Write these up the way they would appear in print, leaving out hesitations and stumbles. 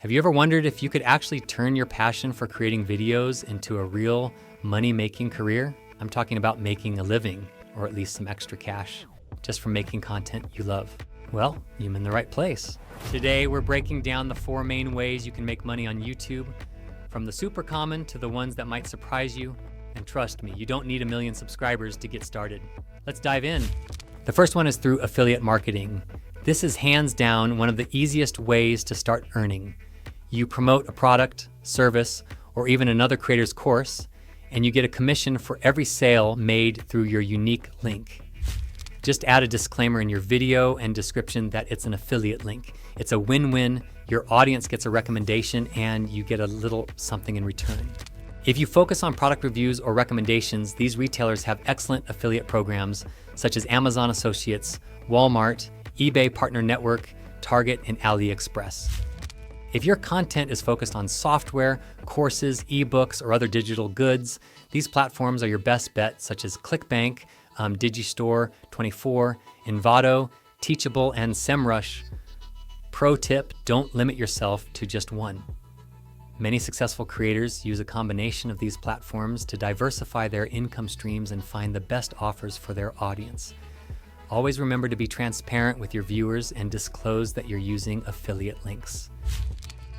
Have you ever wondered if you could actually turn your passion for creating videos into a real money-making career? I'm talking about making a living, or at least some extra cash, just from making content you love. Well, you're in the right place. Today, we're breaking down the 4 main ways you can make money on YouTube, from the super common to the ones that might surprise you. And trust me, you don't need 1 million subscribers to get started. Let's dive in. The first one is through affiliate marketing. This is hands down one of the easiest ways to start earning. You promote a product, service, or even another creator's course, and you get a commission for every sale made through your unique link. Just add a disclaimer in your video and description that it's an affiliate link. It's a win-win. Your audience gets a recommendation and you get a little something in return. If you focus on product reviews or recommendations, these retailers have excellent affiliate programs such as Amazon Associates, Walmart, eBay Partner Network, Target, and AliExpress. If your content is focused on software, courses, ebooks, or other digital goods, these platforms are your best bet, such as ClickBank, Digistore24, Envato, Teachable, and SEMrush. Pro tip, don't limit yourself to just one. Many successful creators use a combination of these platforms to diversify their income streams and find the best offers for their audience. Always remember to be transparent with your viewers and disclose that you're using affiliate links.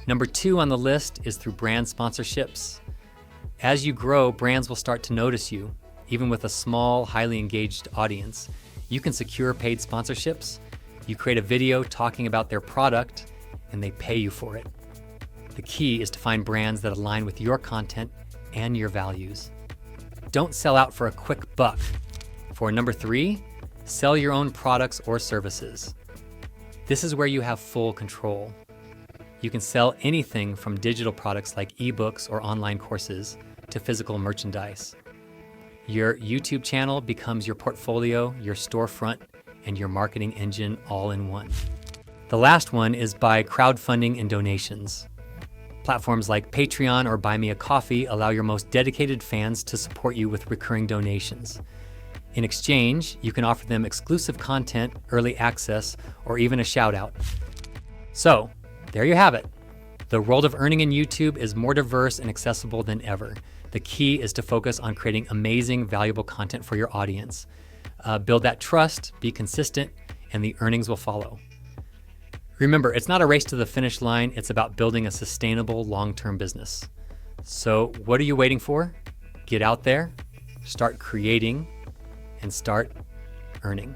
Number 2 on the list is through brand sponsorships. As you grow, brands will start to notice you. Even with a small, highly engaged audience, you can secure paid sponsorships. You create a video talking about their product, and they pay you for it. The key is to find brands that align with your content and your values. Don't sell out for a quick buck. For number 3, sell your own products or services. This is where you have full control. You can sell anything from digital products like ebooks or online courses to physical merchandise. Your YouTube channel becomes your portfolio, your storefront, and your marketing engine all in one. The last one is by crowdfunding and donations. Platforms like Patreon or Buy Me a Coffee allow your most dedicated fans to support you with recurring donations. In exchange, you can offer them exclusive content, early access, or even a shout out. So, there you have it. The world of earning in YouTube is more diverse and accessible than ever. The key is to focus on creating amazing, valuable content for your audience. Build that trust, be consistent, and the earnings will follow. Remember, it's not a race to the finish line. It's about building a sustainable, long-term business. So what are you waiting for? Get out there, start creating, and start earning.